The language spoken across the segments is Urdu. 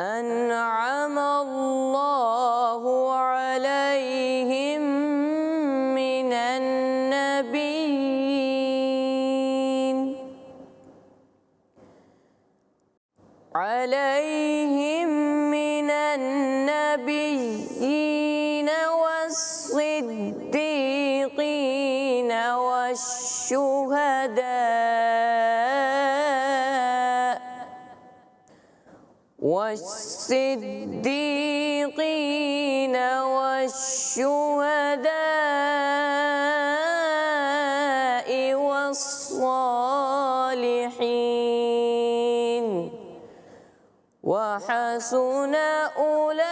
أنعم الله عليهم من النبيين والصديقين والشهداء والصالحين وحسن أولئك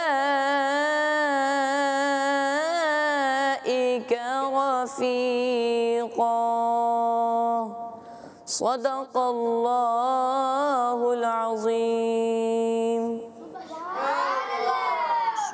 رفيقا صدق الله العظيم।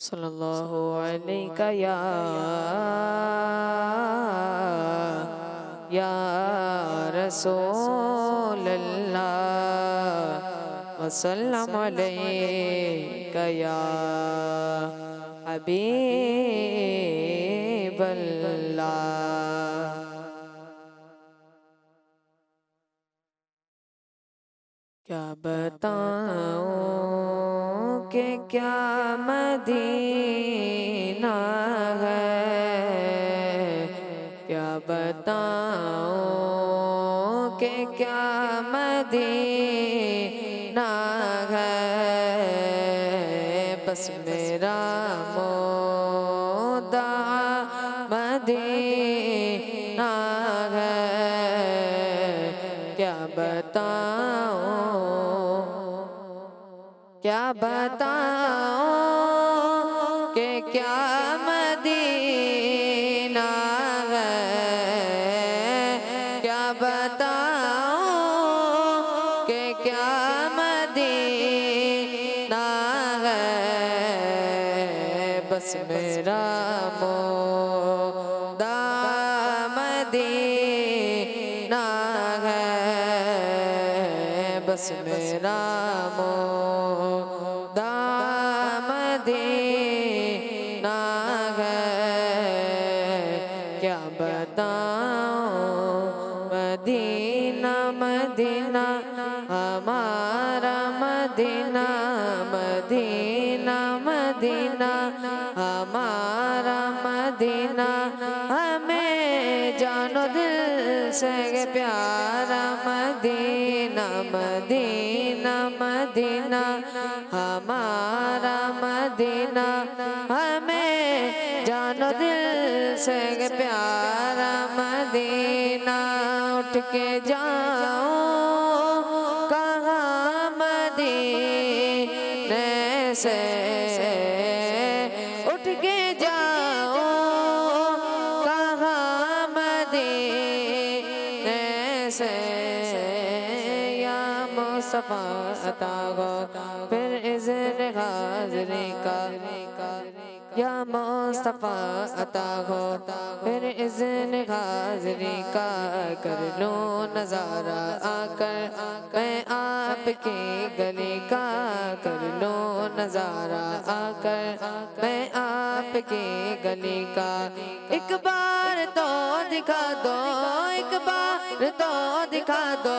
صلی اللہ علیہ یا رسول اللہ وسلم علیہ یا حبیب اللہ. کیا بتاؤں کہ کیا مدینہ ہے، کیا بتاؤں کہ کیا مدینہ ہے، بس میرا مدعا مدینہ ہے. کیا بتاؤں، کیا بتاؤں کہ کیا مدینہ ہے، کیا بتاؤں کہ کیا مدینہ ہے، بس میرا مدعا مدینہ ہے، بس میرا مدعا مدینہ ہے. کیا بتاؤں مدینہ مدینہ ہمارا مدینہ، مدینہ مدینہ ہمارا مدینہ، ہمیں جان و دل سے پیارا مدینہ، مدینہ مدینہ ہمارا مدینہ، ہمیں جان و دل سے پیارا مدینہ. اٹھ کے جاؤں کہاں مدینے سے، اٹھ کے جاؤں کہاں مدینے سے. یا مصطفیٰ عطا ہو پھر اذن حاضری کا، یا مصطفیٰ عطا ہو پھر اذن حاضری کا، کر لوں نظارہ آ کر میں آپ کی گلی کا، کر لوں نظارہ آ کر میں آپ کی گلی کا. ایک بار تو دکھا دو، ایک بار تو دکھا دو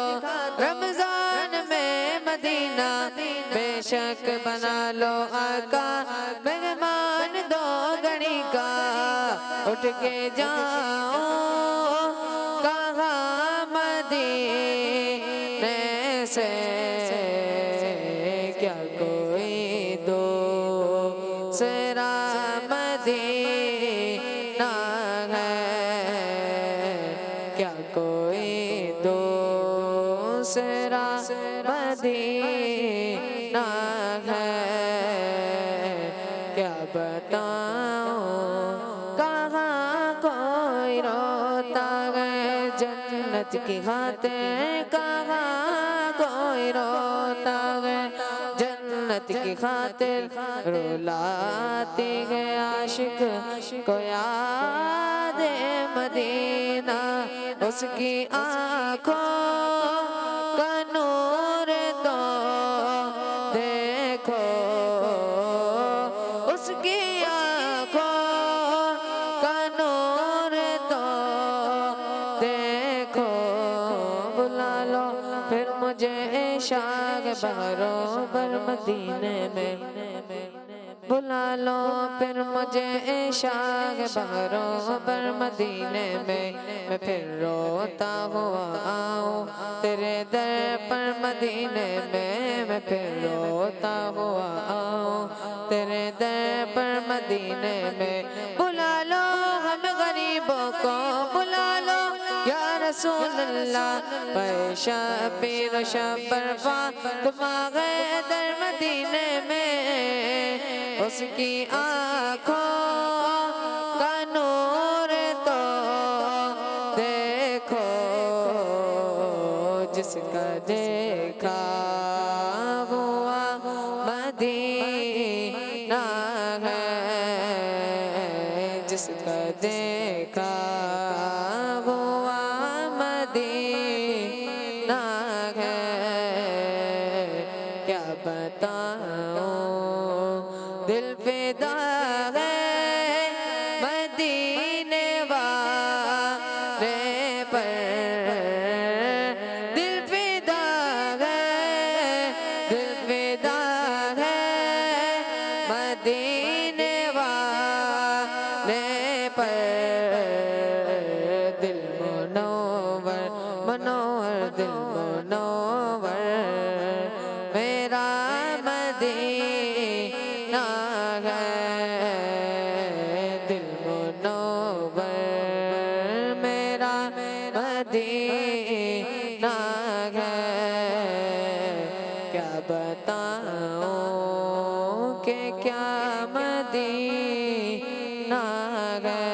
رمضان میں مدینہ، بے شک بنا لو آقا مہمان دو گھڑی کا. اٹھ کے جاؤں کہاں مدینے سے، کیا کوئی دوسرا مدینہ ہے، کیا کوئی دوسرا مدینہ ہے. کیا بتاؤں کہاں کوئی روتا ہے جنت کی خاطر، کہاں کوئی روتا ہے جنت کی خاطر، رلاتی ہے عاشق کو یاد مدینہ، اس کی آنکھوں کا نور تو دیکھو، اس کی آنکھوں کا نور تو دیکھو. بلا لو پھر مجھے عشاق بہروں پر مدینے میں، بلا لو پھر مجھے عشاق بہروں پر مدینے میں، میں پھر روتا ہوا آؤں تیرے در پر مدینے میں، میں پھر روتا ہوا آؤں تیرے در پر مدینے میں. بلا لو ہم غریبوں کو، بلا لو یا رسول اللہ، شبیر و شب فاطمہ در مدینے میں، اس کی آنکھوں کا نور تو دیکھو، جس کا دیکھا ہوا مدینہ ہے. جس کا دیکھا ہوا مدینہ ہے، کیا بتاؤں دل فدا ہے مدینے والے پر، دل فدا ہے، دل فدا ہے مدینے والے پر، دل منور منور دل منور میرا مدینہ ہے، دل منور میرا مدینہ ہے، کیا بتاؤں کہ کیا مدینہ ہے،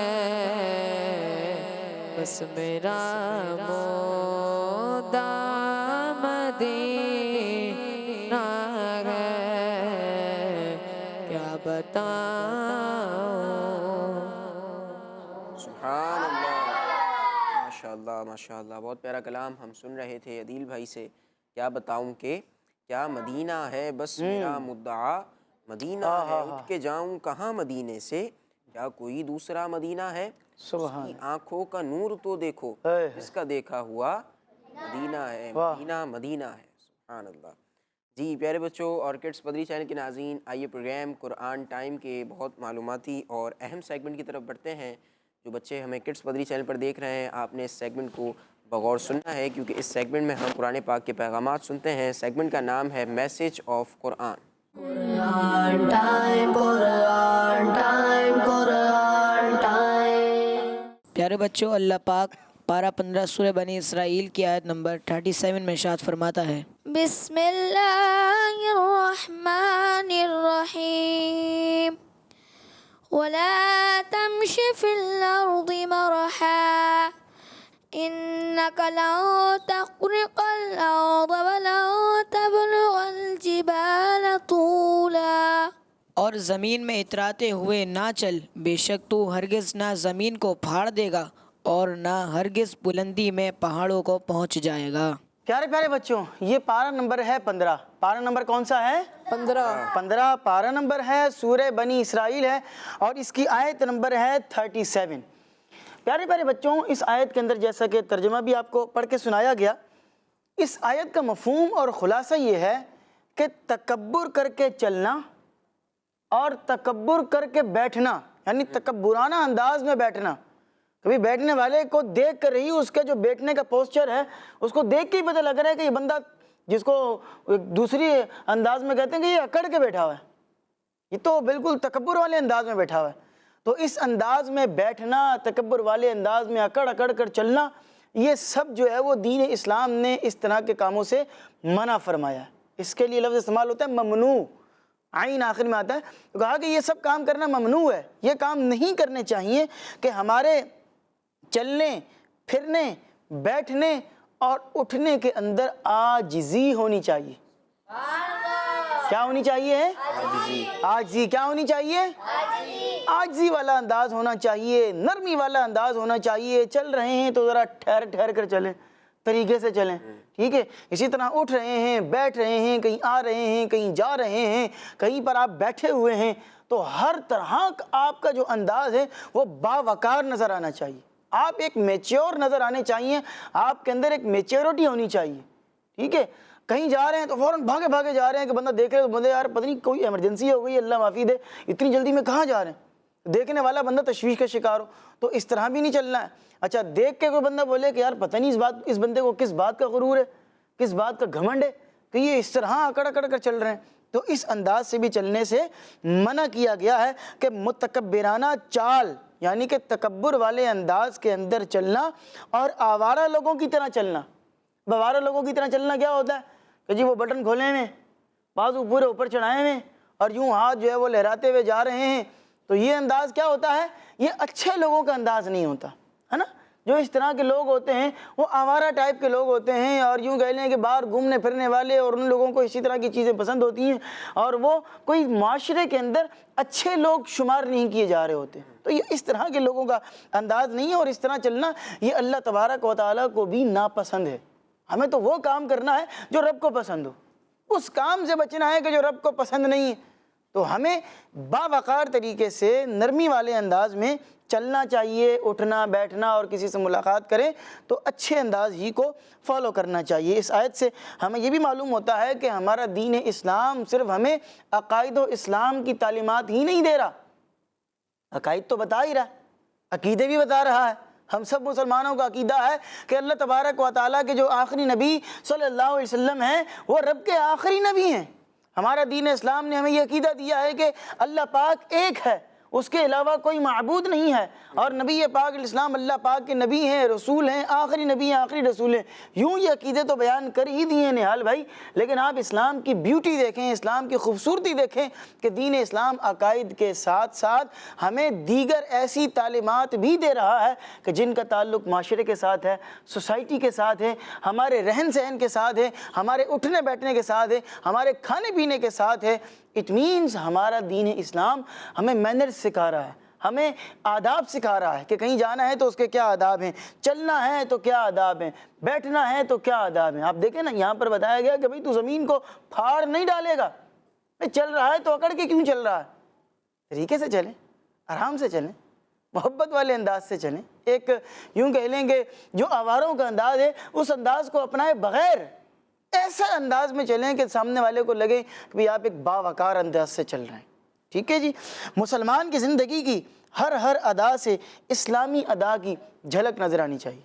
بس میرا مودا مدینہ ہے، کیا بتاؤں۔ سبحان اللہ، ماشاءاللہ ماشاءاللہ، بہت پیارا کلام ہم سن رہے تھے عدیل بھائی سے۔ کیا بتاؤں کہ کیا مدینہ ہے، بس میرا مدعا مدینہ ہے، اٹھ کے جاؤں کہاں مدینے سے، کیا کوئی دوسرا مدینہ ہے، اس کی آنکھوں کا نور تو دیکھو، اس کا دیکھا ہوا مدینہ ہے، مدینہ مدینہ ہے۔ سبحان اللہ۔ جی پیارے بچوں اور کڈس پدری چینل کے ناظرین، آئیے پروگرام قرآن ٹائم کے بہت معلوماتی اور اہم سیگمنٹ کی طرف بڑھتے ہیں۔ جو بچے ہمیں کڈس پدری چینل پر دیکھ رہے ہیں، آپ نے اس سیگمنٹ کو بغور سننا ہے، کیونکہ اس سیگمنٹ میں ہم قرآن پاک کے پیغامات سنتے ہیں۔ سیگمنٹ کا نام ہے message of Quran. Quran time, Quran time, Quran time. پیارے بچوں، اللہ پاک پارہ 15 سورہ بنی اسرائیل کی آیت نمبر 37 میں ارشاد فرماتا ہے، بسم اللہ الرحمن الرحیم، ولا تمش فی الارض مرحا انک لن تخرق الارض ولن تبلغ الجبال طولا۔ اور زمین میں اتراتے ہوئے نہ چل، بے شک تو ہرگز نہ زمین کو پھاڑ دے گا اور نہ ہرگز بلندی میں پہاڑوں کو پہنچ جائے گا۔ پیارے پیارے بچوں، یہ پارہ نمبر ہے 15۔ پارہ نمبر کون سا ہے؟ 15 پارہ نمبر ہے، سورہ بنی اسرائیل ہے، اور اس کی آیت نمبر ہے 37۔ پیارے پیارے بچوں، اس آیت کے اندر جیسا کہ ترجمہ بھی آپ کو پڑھ کے سنایا گیا، اس آیت کا مفہوم اور خلاصہ یہ ہے کہ تکبر کر کے چلنا اور تکبر کر کے بیٹھنا، یعنی تکبرانہ انداز میں بیٹھنا۔ کبھی بیٹھنے والے کو دیکھ کر ہی اس کے جو بیٹھنے کا پوسچر ہے، اس کو دیکھ کے ہی پتہ لگ رہا ہے کہ یہ بندہ، جس کو دوسری انداز میں کہتے ہیں کہ یہ اکڑ کے بیٹھا ہوا ہے، یہ تو بالکل تکبر والے انداز میں بیٹھا ہوا ہے۔ تو اس انداز میں بیٹھنا، تکبر والے انداز میں اکڑ اکڑ کر چلنا، یہ سب جو ہے وہ دین اسلام نے اس طرح کے کاموں سے منع فرمایا ہے۔ اس کے لیے لفظ استعمال ہوتا ہے ممنوع، عین آخر میں آتا ہے، تو کہا کہ یہ سب کام کرنا ممنوع ہے، یہ کام نہیں کرنے چاہیے کہ ہمارے چلنے، پھرنے، بیٹھنے اور اٹھنے کے اندر عاجزی ہونی چاہیے۔ کیا ہونی چاہیے؟ عاجزی۔ کیا ہونی چاہیے؟ عاجزی والا انداز ہونا چاہیے، نرمی والا انداز ہونا چاہیے۔ چل رہے ہیں تو ذرا ٹھہر ٹھہر کر چلیں، طریقے سے چلیں، ٹھیک ہے؟ اسی طرح اٹھ رہے ہیں، بیٹھ رہے ہیں، کہیں آ رہے ہیں، کہیں جا رہے ہیں، کہیں پر آپ بیٹھے ہوئے ہیں، تو ہر طرح کا آپ کا جو انداز ہے وہ باوقار نظر آنا چاہیے۔ آپ ایک میچیور نظر آنے چاہیے، آپ کے اندر ایک میچیورٹی ہونی چاہیے، ٹھیک ہے؟ کہیں جا رہے ہیں تو فوراً بھاگے بھاگے جا رہے ہیں کہ بندہ دیکھ رہے تو بندے یار پتہ نہیں کوئی ایمرجنسی ہو گئی، اللہ معافی دے، اتنی جلدی میں کہاں جا رہے ہیں؟ دیکھنے والا بندہ تشویش کا شکار ہو، تو اس طرح بھی نہیں چلنا ہے۔ اچھا، دیکھ کے کوئی بندہ بولے کہ یار پتہ نہیں اس بندے کو کس بات کا غرور ہے، کس بات کا گھمنڈ ہے کہ یہ اس طرح اکڑ اکڑ کر چل رہے ہیں، تو اس انداز سے بھی چلنے سے منع کیا گیا ہے کہ متکبرانہ چال، یعنی کہ تکبر والے انداز کے اندر چلنا اور آوارہ لوگوں کی طرح چلنا۔ آوارہ لوگوں کی طرح چلنا کیا ہوتا ہے کہ جی وہ بٹن کھولے ہوئے، بازو پورے اوپر چڑھائے ہوئے اور یوں ہاتھ جو ہے وہ لہراتے ہوئے جا رہے ہیں، تو یہ انداز کیا ہوتا ہے؟ یہ اچھے لوگوں کا انداز نہیں ہوتا ہے نا۔ جو اس طرح کے لوگ ہوتے ہیں وہ آوارہ ٹائپ کے لوگ ہوتے ہیں، اور یوں کہہ لیں کہ باہر گھومنے پھرنے والے، اور ان لوگوں کو اسی طرح کی چیزیں پسند ہوتی ہیں، اور وہ کوئی معاشرے کے اندر اچھے لوگ شمار نہیں کیے جا رہے ہوتے. تو یہ اس طرح کے لوگوں کا انداز نہیں ہے، اور اس طرح چلنا یہ اللہ تبارک و تعالیٰ کو بھی ناپسند ہے. ہمیں تو وہ کام کرنا ہے جو رب کو پسند ہو، اس کام سے بچنا ہے کہ جو رب کو پسند نہیں ہے. تو ہمیں باوقار طریقے سے نرمی والے انداز میں چلنا چاہیے. اٹھنا بیٹھنا اور کسی سے ملاقات کریں تو اچھے انداز ہی کو فالو کرنا چاہیے. اس آیت سے ہمیں یہ بھی معلوم ہوتا ہے کہ ہمارا دین اسلام صرف ہمیں عقائد و اسلام کی تعلیمات ہی نہیں دے رہا، عقائد تو بتا ہی رہا ہے، عقیدے بھی بتا رہا ہے. ہم سب مسلمانوں کا عقیدہ ہے کہ اللہ تبارک و تعالیٰ کے جو آخری نبی صلی اللہ علیہ وسلم ہیں وہ رب کے آخری نبی ہیں. ہمارا دین اسلام نے ہمیں یہ عقیدہ دیا ہے کہ اللہ پاک ایک ہے، اس کے علاوہ کوئی معبود نہیں ہے، اور نبی پاک علیہ السلام اللہ پاک کے نبی ہیں، رسول ہیں، آخری نبی ہیں، آخری رسول ہیں. یوں یہ عقیدے تو بیان کر ہی دیے نہال بھائی، لیکن آپ اسلام کی بیوٹی دیکھیں، اسلام کی خوبصورتی دیکھیں کہ دین اسلام عقائد کے ساتھ ساتھ ہمیں دیگر ایسی تعلیمات بھی دے رہا ہے کہ جن کا تعلق معاشرے کے ساتھ ہے، سوسائٹی کے ساتھ ہے، ہمارے رہن سہن کے ساتھ ہے، ہمارے اٹھنے بیٹھنے کے ساتھ ہے، ہمارے کھانے پینے کے ساتھ ہے. اٹ مینز ہمارا دین اسلام ہمیں مینرز سکھا رہا ہے، ہمیں آداب سکھا رہا ہے کہ کہیں جانا ہے تو اس کے کیا آداب ہیں، چلنا ہے تو کیا آداب ہیں، بیٹھنا ہے تو کیا آداب ہیں. آپ دیکھیں نا یہاں پر بتایا گیا کہ بھئی تو زمین کو پھاڑ نہیں ڈالے گا. چل رہا ہے تو اکڑ کے کیوں چل رہا ہے؟ طریقے سے چلیں، آرام سے چلیں، محبت والے انداز سے چلیں. ایک یوں کہہ لیں کہ جو آواروں کا انداز ہے اس انداز کو اپنائے بغیر ایسا انداز میں چلیں کہ سامنے والے کو لگے کہ آپ ایک باوقار انداز سے چل رہے ہیں. ٹھیک ہے جی. مسلمان کی زندگی کی ہر ادا سے اسلامی ادا کی جھلک نظر آنی چاہیے.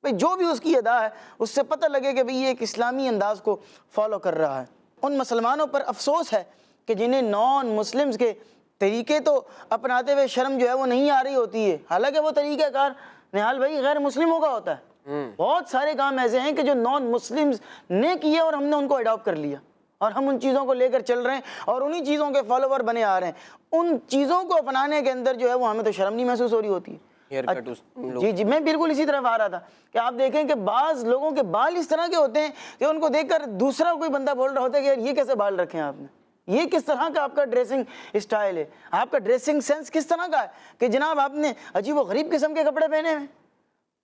بھئی جو بھی اس کی ادا ہے اس سے پتہ لگے کہ بھئی یہ ایک اسلامی انداز کو فالو کر رہا ہے. ان مسلمانوں پر افسوس ہے کہ جنہیں نان مسلمز کے طریقے تو اپناتے ہوئے شرم جو ہے وہ نہیں آ رہی ہوتی ہے، حالانکہ وہ طریقہ کار نہال بھائی غیر مسلموں کا ہوتا ہے. بہت سارے کام ایسے ہیں کہ جو نان مسلمز نے کیے اور ہم نے ان کو اڈاپٹ کر لیا، اور ہم ان چیزوں کو لے کر چل رہے ہیں اور انہی چیزوں کے فالوور بنے آ رہے ہیں. ان چیزوں کو اپنانے کے اندر جو ہے وہ ہمیں تو شرم نہیں محسوس ہو رہی ہوتی ہے. جی میں بالکل اسی طرف آ رہا تھا کہ آپ دیکھیں کہ بعض لوگوں کے بال اس طرح کے ہوتے ہیں کہ ان کو دیکھ کر دوسرا کوئی بندہ بول رہا ہوتا ہے کہ یار یہ کیسے بال رکھے ہیں آپ نے، یہ کس طرح کا آپ کا ڈریسنگ اسٹائل ہے، آپ کا ڈریسنگ سینس کس طرح کا ہے کہ جناب آپ نے عجیب و غریب قسم کے کپڑے پہنے ہیں.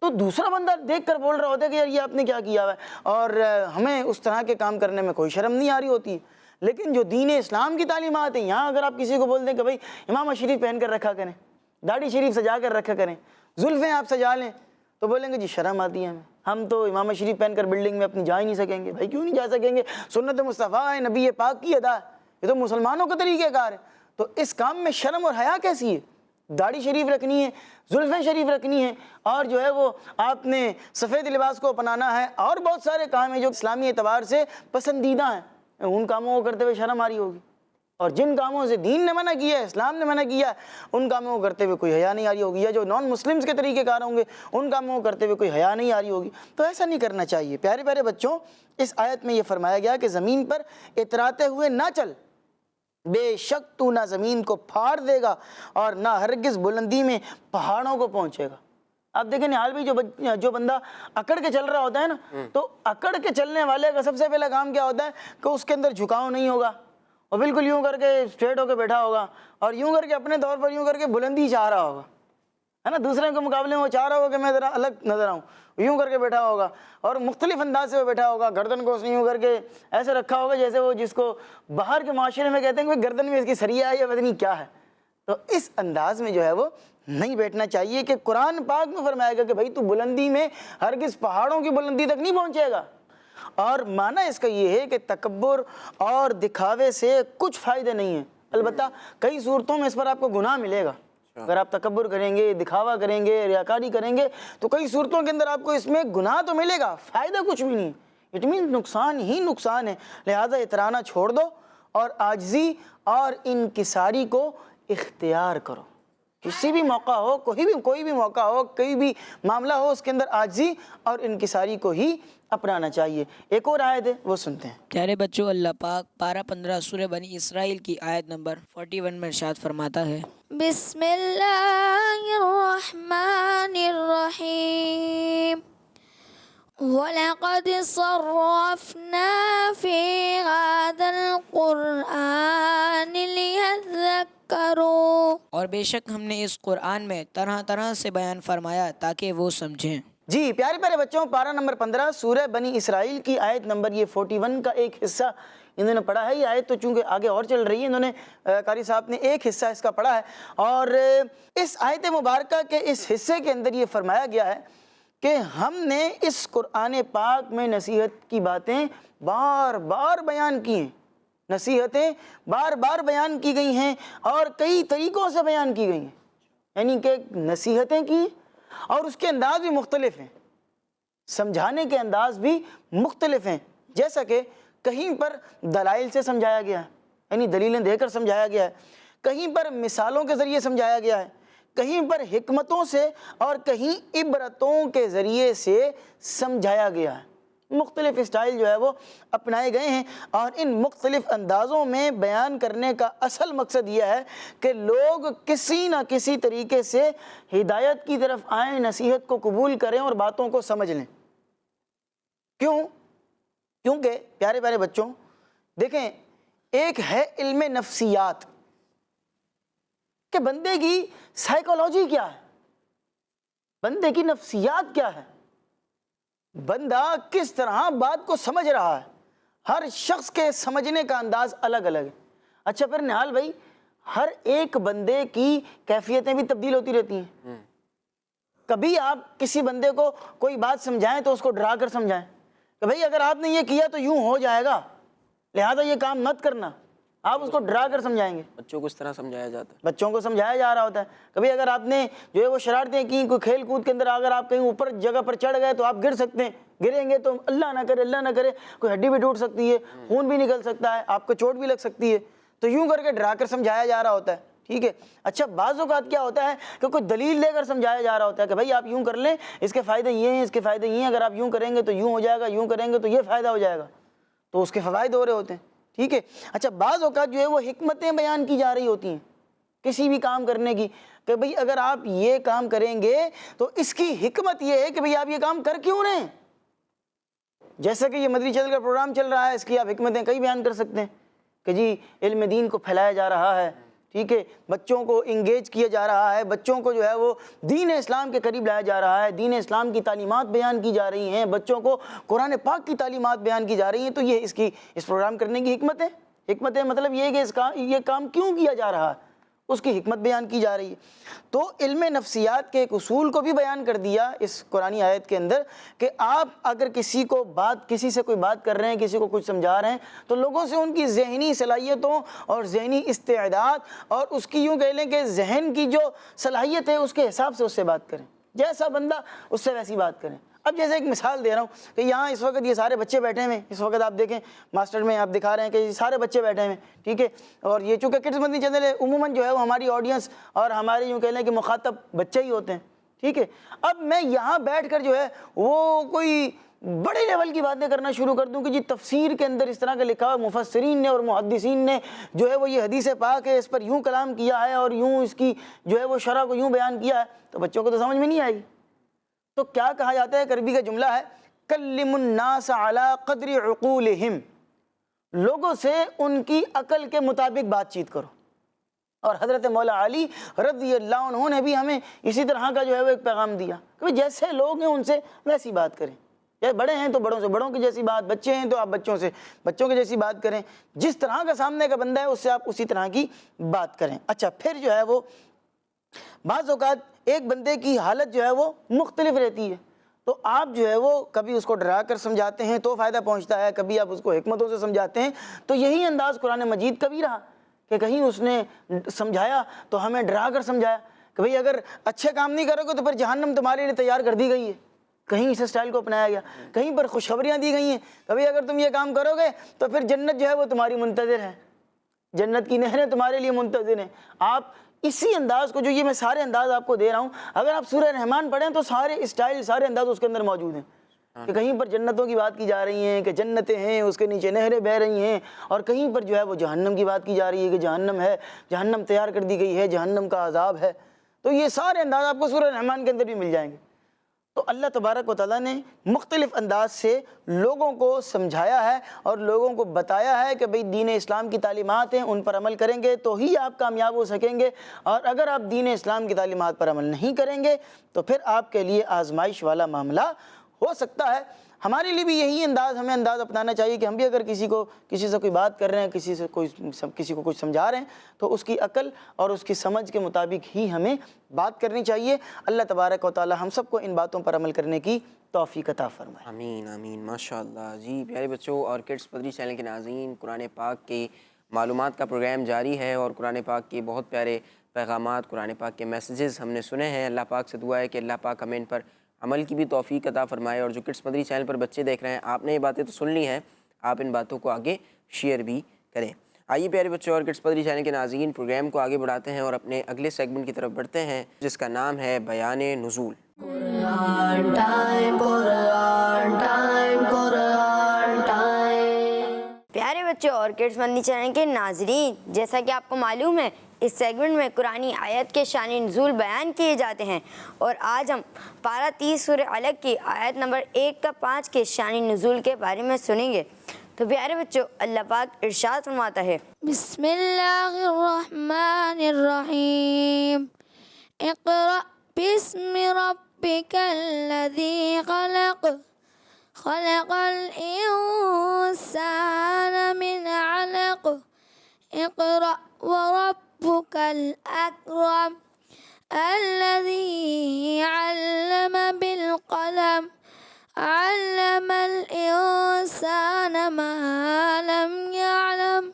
تو دوسرا بندہ دیکھ کر بول رہا ہوتا ہے کہ یار یہ آپ نے کیا کیا ہوا ہے، اور ہمیں اس طرح کے کام کرنے میں کوئی شرم نہیں آ رہی ہوتی. لیکن جو دین اسلام کی تعلیمات ہیں، یہاں اگر آپ کسی کو بول دیں کہ بھئی امامہ شریف پہن کر رکھا کریں، داڑھی شریف سجا کر رکھا کریں، زلفیں آپ سجا لیں، تو بولیں گے جی شرم آتی ہے ہم تو امامہ شریف پہن کر بلڈنگ میں اپنی جا ہی نہیں سکیں گے. بھائی کیوں نہیں جا سکیں گے؟ سنت مصطفیٰ ہے، نبی پاک کی ادا ہے، یہ تو مسلمانوں کا طریقہ کار ہے. تو اس کام میں شرم اور حیا کیسی ہے؟ داڑھی شریف رکھنی ہے، زلفیں شریف رکھنی ہے، اور جو ہے وہ آپ نے سفید لباس کو اپنانا ہے، اور بہت سارے کام ہیں جو اسلامی اعتبار سے پسندیدہ ہیں. ان کاموں کو کرتے ہوئے شرم آ رہی ہوگی، اور جن کاموں سے دین نے منع کیا ہے، اسلام نے منع کیا ہے، ان کاموں کو کرتے ہوئے کوئی حیا نہیں آ رہی ہوگی. یا جو نان مسلمز کے طریقے کار ہوں گے ان کاموں کو کرتے ہوئے کوئی حیا نہیں آ رہی ہوگی. تو ایسا نہیں کرنا چاہیے. پیارے پیارے بچوں، اس آیت میں یہ فرمایا گیا کہ زمین پر اتراتے ہوئے نہ چل، بے شک تو نہ زمین کو پھاڑ دے گا اور نہ ہرگز بلندی میں پہاڑوں کو پہنچے گا. آپ دیکھیں نہال بھی جو بندہ اکڑ کے چل رہا ہوتا ہے نا، تو اکڑ کے چلنے والے کا سب سے پہلا کام کیا ہوتا ہے کہ اس کے اندر جھکاؤ نہیں ہوگا، اور بالکل یوں کر کے اسٹریٹ ہو کے بیٹھا ہوگا، اور یوں کر کے اپنے طور پر یوں کر کے بلندی چاہ رہا ہوگا، ہے نا. دوسرے کے مقابلے میں وہ چاہ رہا ہوگا کہ میں ذرا الگ نظر آؤں، یوں کر کے بیٹھا ہوگا، اور مختلف انداز سے وہ بیٹھا ہوگا. گردن کو اس نے یوں کر کے ایسے رکھا ہوگا جیسے وہ جس کو باہر کے معاشرے میں کہتے ہیں کہ گردن میں اس کی سریا ہے یا پتہ نہیں کیا ہے. تو اس انداز میں جو ہے وہ نہیں بیٹھنا چاہیے کہ قرآن پاک میں فرمایا گیا کہ بھائی تو بلندی میں ہرگز پہاڑوں کی بلندی تک نہیں پہنچے گا. اور معنی اس کا یہ ہے کہ تکبر اور دکھاوے سے کچھ فائدے نہیں ہیں. البتہ کئی صورتوں میں اس پر آپ کو گناہ ملے گا. اگر آپ تکبر کریں گے، دکھاوا کریں گے، ریاکاری کریں گے، تو کئی صورتوں کے اندر آپ کو اس میں گناہ تو ملے گا، فائدہ کچھ بھی نہیں. اٹ مینس نقصان ہی نقصان ہے. لہٰذا اترانا چھوڑ دو اور عاجزی اور انکساری کو اختیار کرو. کسی بھی موقع ہو، کوئی بھی موقع ہو، کوئی بھی معاملہ ہو، اس کے اندر عاجزی اور انکساری کو ہی اپنانا چاہیے. ایک اور آیت ہے وہ سنتے ہیں. پیارے بچوں، اللہ پاک پارہ 15 سورہ بنی اسرائیل کی آیت نمبر 41 میں ارشاد فرماتا ہے، بسم اللہ الرحمن الرحیم وَلَقَدْ صَرَّفْنَا فِي هَذَا الْقُرْآنِ لِيَذَّكَّرُوا، اور بے شک ہم نے اس قرآن میں طرح طرح سے بیان فرمایا تاکہ وہ سمجھیں۔ جی پیارے پیارے بچوں، پارہ نمبر 15 سورہ بنی اسرائیل کی آیت نمبر یہ 41 کا ایک حصہ انہوں نے پڑھا ہے۔ یہ آیت تو چونکہ آگے اور چل رہی ہے، انہوں نے قاری صاحب نے ایک حصہ اس کا پڑھا ہے، اور اس آیت مبارکہ کے اس حصے کے اندر یہ فرمایا گیا ہے کہ ہم نے اس قرآن پاک میں نصیحت کی باتیں بار بار بیان کی ہیں، نصیحتیں بار بار بیان کی گئی ہیں اور کئی طریقوں سے بیان کی گئی ہیں، یعنی کہ نصیحتیں کی اور اس کے انداز بھی مختلف ہیں، سمجھانے کے انداز بھی مختلف ہیں۔ جیسا کہ کہیں پر دلائل سے سمجھایا گیا ہے، یعنی دلیلیں دے کر سمجھایا گیا ہے، کہیں پر مثالوں کے ذریعے سمجھایا گیا ہے، کہیں پر حکمتوں سے اور کہیں عبرتوں کے ذریعے سے سمجھایا گیا ہے۔ مختلف اسٹائل جو ہے وہ اپنائے گئے ہیں، اور ان مختلف اندازوں میں بیان کرنے کا اصل مقصد یہ ہے کہ لوگ کسی نہ کسی طریقے سے ہدایت کی طرف آئیں، نصیحت کو قبول کریں اور باتوں کو سمجھ لیں۔ کیونکہ پیارے پیارے بچوں دیکھیں، ایک ہے علم نفسیات کہ بندے کی سائیکالوجی کیا ہے، بندے کی نفسیات کیا ہے، بندہ کس طرح بات کو سمجھ رہا ہے۔ ہر شخص کے سمجھنے کا انداز الگ الگ ہے۔ اچھا پھر نہال بھائی، ہر ایک بندے کی کیفیتیں بھی تبدیل ہوتی رہتی ہیں۔ کبھی آپ کسی بندے کو کوئی بات سمجھائیں تو اس کو ڈرا کر سمجھائیں کہ بھائی اگر آپ نے یہ کیا تو یوں ہو جائے گا، لہذا یہ کام مت کرنا، آپ اس کو ڈرا کر سمجھائیں گے۔ بچوں کو اس طرح سمجھایا جاتا ہے، بچوں کو سمجھایا جا رہا ہوتا ہے۔ کبھی اگر آپ نے جو ہے وہ شرارتیں کی، کوئی کھیل کود کے اندر اگر آپ کہیں اوپر جگہ پر چڑھ گئے تو آپ گر سکتے ہیں، گریں گے تو اللہ نہ کرے کوئی ہڈی بھی ٹوٹ سکتی ہے، خون بھی نکل سکتا ہے، آپ کو چوٹ بھی لگ سکتی ہے، تو یوں کر کے ڈرا کر سمجھایا جا رہا ہوتا ہے، ٹھیک ہے۔ اچھا بعض اوقات کیا ہوتا ہے کہ کوئی دلیل لے کر سمجھایا جا رہا ہوتا ہے کہ بھائی آپ یوں کر لیں، اس کے فائدے یہ ہیں، اس کے فائدے یہ ہیں، اگر آپ یوں کریں گے تو یوں ہو جائے گا، یوں کریں گے تو یہ فائدہ ہو جائے گا، تو اس کے فوائد ہو رہے ہوتے ہیں، ٹھیک ہے۔ اچھا بعض اوقات جو ہے وہ حکمتیں بیان کی جا رہی ہوتی ہیں کسی بھی کام کرنے کی، کہ بھئی اگر آپ یہ کام کریں گے تو اس کی حکمت یہ ہے کہ بھئی آپ یہ کام کر کیوں رہے ہیں۔ جیسا کہ یہ مدری چینل کا پروگرام چل رہا ہے، اس کی آپ حکمتیں کئی بیان کر سکتے ہیں کہ جی علم دین کو پھیلایا جا رہا ہے، ٹھیک ہے، بچوں کو انگیج کیا جا رہا ہے، بچوں کو جو ہے وہ دین اسلام کے قریب لایا جا رہا ہے، دین اسلام کی تعلیمات بیان کی جا رہی ہیں، بچوں کو قرآن پاک کی تعلیمات بیان کی جا رہی ہیں، تو یہ اس پروگرام کرنے کی حکمت ہے۔ حکمت ہے مطلب یہ ہے کہ یہ کام کیوں کیا جا رہا ہے، اس کی حکمت بیان کی جا رہی ہے۔ تو علم نفسیات کے ایک اصول کو بھی بیان کر دیا اس قرآنی آیت کے اندر کہ آپ اگر کسی سے کوئی بات کر رہے ہیں، کسی کو کچھ سمجھا رہے ہیں، تو لوگوں سے ان کی ذہنی صلاحیتوں اور ذہنی استعداد اور اس کی یوں کہہ لیں کہ ذہن کی جو صلاحیت ہے اس کے حساب سے اس سے بات کریں، جیسا بندہ اس سے ویسی بات کریں۔ اب جیسے ایک مثال دے رہا ہوں کہ یہاں اس وقت یہ سارے بچے بیٹھے ہوئے ہیں، اس وقت آپ دیکھیں ماسٹر میں آپ دکھا رہے ہیں کہ یہ سارے بچے بیٹھے ہوئے ہیں، ٹھیک ہے، اور یہ چونکہ کڈس مدنی چینل ہے، عموماً جو ہے وہ ہماری آڈینس اور ہمارے یوں کہہ لیں کہ مخاطب بچے ہی ہوتے ہیں، ٹھیک ہے۔ اب میں یہاں بیٹھ کر جو ہے وہ کوئی بڑے لیول کی باتیں کرنا شروع کر دوں کہ جی تفسیر کے اندر اس طرح کا لکھا ہوا، مفسرین نے اور محدثین نے جو ہے وہ یہ حدیث پاک ہے اس پر یوں کلام کیا ہے اور یوں اس کی جو ہے وہ شرح کو یوں بیان کیا ہے، تو بچوں کو تو سمجھ میں نہیں آئے گی۔ تو کیا کہا جاتا ہے، عربی کا جملہ ہے کلم الناس علی قدر عقولہم، لوگوں سے ان کی عقل کے مطابق بات چیت کرو۔ اور حضرت مولا علی رضی اللہ عنہ نے بھی ہمیں اسی طرح کا جو ہے وہ ایک پیغام دیا کہ جیسے لوگ ہیں ان سے ویسی بات کریں، جیسے بڑے ہیں تو بڑوں سے بڑوں کی جیسی بات، بچے ہیں تو آپ بچوں سے بچوں کی جیسی بات کریں، جس طرح کا سامنے کا بندہ ہے اس سے آپ اسی طرح کی بات کریں۔ اچھا پھر جو ہے وہ بعض اوقات ایک بندے کی حالت جو ہے وہ مختلف رہتی ہے، تو آپ جو ہے وہ کبھی اس کو ڈرا کر سمجھاتے ہیں تو فائدہ پہنچتا ہے، کبھی آپ اس کو حکمتوں سے سمجھاتے ہیں، تو یہی انداز قرآن مجید کا بھی رہا کہ کہیں اس نے سمجھایا تو ہمیں ڈرا کر سمجھایا کہ بھئی اگر اچھے کام نہیں کرو گے تو پھر جہنم تمہارے لیے تیار کر دی گئی ہے، کہیں اس اسٹائل کو اپنایا گیا، کہیں پر خوشخبریاں دی گئی ہیں کبھی اگر تم یہ کام کرو گے تو پھر جنت جو ہے وہ تمہاری منتظر ہے، جنت کی نہریں تمہارے لیے منتظر ہیں۔ آپ اسی انداز کو جو یہ میں سارے انداز آپ کو دے رہا ہوں، اگر آپ سورہ رحمان پڑھیں تو سارے اسٹائل سارے انداز اس کے اندر موجود ہیں کہ کہیں پر جنتوں کی بات کی جا رہی ہیں کہ جنتیں ہیں اس کے نیچے نہریں بہہ رہی ہیں، اور کہیں پر جو ہے وہ جہنم کی بات کی جا رہی ہے کہ جہنم ہے، جہنم تیار کر دی گئی ہے، جہنم کا عذاب ہے۔ تو یہ سارے انداز آپ کو سورہ رحمان کے اندر بھی مل جائیں گے۔ تو اللہ تبارک و تعالیٰ نے مختلف انداز سے لوگوں کو سمجھایا ہے اور لوگوں کو بتایا ہے کہ بھئی دین اسلام کی تعلیمات ہیں، ان پر عمل کریں گے تو ہی آپ کامیاب ہو سکیں گے، اور اگر آپ دین اسلام کی تعلیمات پر عمل نہیں کریں گے تو پھر آپ کے لیے آزمائش والا معاملہ ہو سکتا ہے۔ ہمارے لیے بھی یہی ہمیں انداز اپنانا چاہیے کہ ہم بھی اگر کسی سے کوئی بات کر رہے ہیں، کسی کو کچھ سمجھا رہے ہیں تو اس کی عقل اور اس کی سمجھ کے مطابق ہی ہمیں بات کرنی چاہیے۔ اللہ تبارک و تعالی ہم سب کو ان باتوں پر عمل کرنے کی توفیق عطا فرمائے۔ آمین آمین، ماشاءاللہ۔ جی پیارے بچوں اور کڈس مدنی چینل کے ناظرین، قرآن پاک کی معلومات کا پروگرام جاری ہے اور قرآن پاک کے بہت پیارے پیغامات، قرآن پاک کے میسیجز ہم نے سنے ہیں۔ اللہ پاک سے دعا ہے کہ اللہ پاک ہمیں ان پر عمل کی بھی توفیق عطا فرمائے، اور جو کڈس مدنی چینل پر بچے دیکھ رہے ہیں، آپ نے یہ باتیں تو سن لی ہیں، آپ ان باتوں کو آگے شیئر بھی کریں۔ آئیے پیارے بچوں اور کڈس مدنی چینل کے ناظرین، پروگرام کو آگے بڑھاتے ہیں اور اپنے اگلے سیگمنٹ کی طرف بڑھتے ہیں جس کا نام ہے بیان نزول۔ پیارے بچوں اور کڈس مدنی چینل کے ناظرین، جیسا کہ آپ کو معلوم ہے اس سیگمنٹ میں قرآنی آیت کے شان نزول بیان کیے جاتے ہیں، اور آج ہم پارہ 30 سورہ علق کی آیت نمبر 1 تا 5 کے شان نزول کے بارے میں سنیں گے۔ تو پیارے بچوں اللہ پاک ارشاد فرماتا ہے، بسم اللہ الرحمن الرحیم، اقرأ باسم ربک الذی خلق، خلق الانسان من علق، اقرأ وربك الأكرم الذي علم بالقلم علم الإنسان ما لم يعلم۔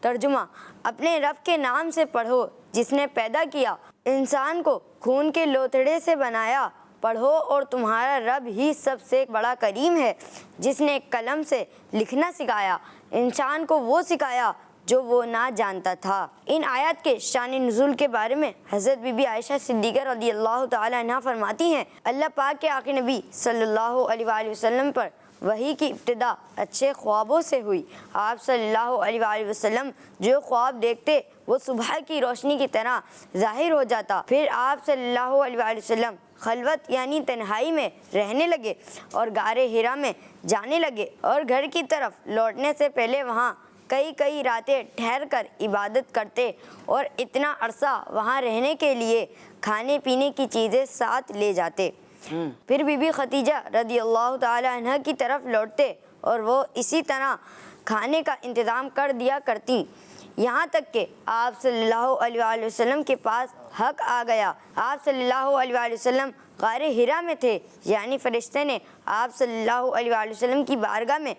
ترجمہ، اپنے رب کے نام سے پڑھو جس نے پیدا کیا، انسان کو خون کے لوتھڑے سے بنایا، پڑھو اور تمہارا رب ہی سب سے بڑا کریم ہے جس نے قلم سے لکھنا سکھایا، انسان کو وہ سکھایا جو وہ نہ جانتا تھا۔ ان آیات کے شان نزول کے بارے میں حضرت بی بی عائشہ صدیقہ رضی اللہ تعالی عنہ فرماتی ہیں، اللہ پاک کے آقا نبی صلی اللہ علیہ وآلہ وسلم پر وحی کی ابتدا اچھے خوابوں سے ہوئی۔ آپ صلی اللہ علیہ وآلہ وسلم جو خواب دیکھتے وہ صبح کی روشنی کی طرح ظاہر ہو جاتا۔ پھر آپ صلی اللہ علیہ وآلہ وسلم خلوت یعنی تنہائی میں رہنے لگے اور غار حرا میں جانے لگے، اور گھر کی طرف لوٹنے سے پہلے وہاں کئی راتیں ٹھہر کر عبادت کرتے، اور اتنا عرصہ وہاں رہنے کے لیے کھانے پینے کی چیزیں ساتھ لے جاتے۔ پھر بی بی ختیجہ رضی اللہ تعالی عنہ کی طرف لوٹتے اور وہ اسی طرح کھانے کا انتظام کر دیا کرتی، یہاں تک کہ آپ صلی اللہ علیہ وآلہ وسلم کے پاس حق آ گیا۔ آپ صلی اللہ علیہ وآلہ وسلم غار حرا میں تھے، یعنی فرشتے نے آپ صلی اللہ علیہ وآلہ وسلم کی بارگاہ میں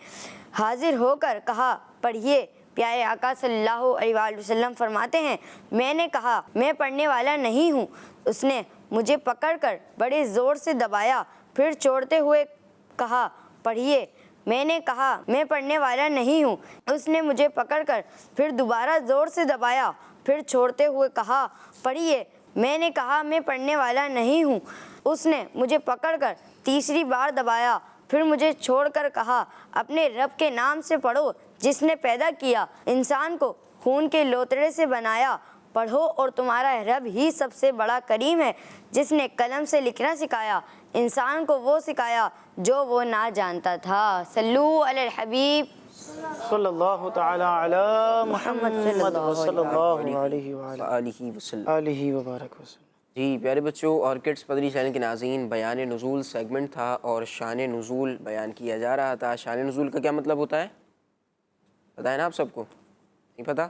حاضر ہو کر کہا، پڑھیے۔ پیارے آقا صلی اللہ علیہ وآلہ وسلم فرماتے ہیں، میں نے کہا میں پڑھنے والا نہیں ہوں، اس نے مجھے پکڑ کر بڑے زور سے دبایا، پھر چھوڑتے ہوئے کہا، پڑھیے۔ میں نے کہا میں پڑھنے والا نہیں ہوں، اس نے مجھے پکڑ کر پھر دوبارہ زور سے دبایا، پھر چھوڑتے ہوئے کہا، پڑھیے۔ میں نے کہا میں پڑھنے والا نہیں ہوں، اس نے مجھے پکڑ کر تیسری بار دبایا، پھر مجھے چھوڑ کر کہا، اپنے رب کے نام سے پڑھو جس نے پیدا کیا، انسان کو خون کے لوتڑے سے بنایا، پڑھو اور تمہارا رب ہی سب سے بڑا کریم ہے جس نے قلم سے لکھنا سکھایا، انسان کو وہ سکھایا جو وہ نہ جانتا تھا۔ صلو علی الحبیب صلی اللہ تعالی علی محمد صلی اللہ علیہ وآلہ وبارک وسلم۔ جی پیارے بچوں اور کڈس مدنی چینل کے ناظرین، بیان نزول سیگمنٹ تھا اور شان نزول بیان کیا جا رہا تھا۔ شان نزول کا کیا مطلب ہوتا ہے؟ پتہ ہے نا آپ سب کو؟ نہیں پتہ؟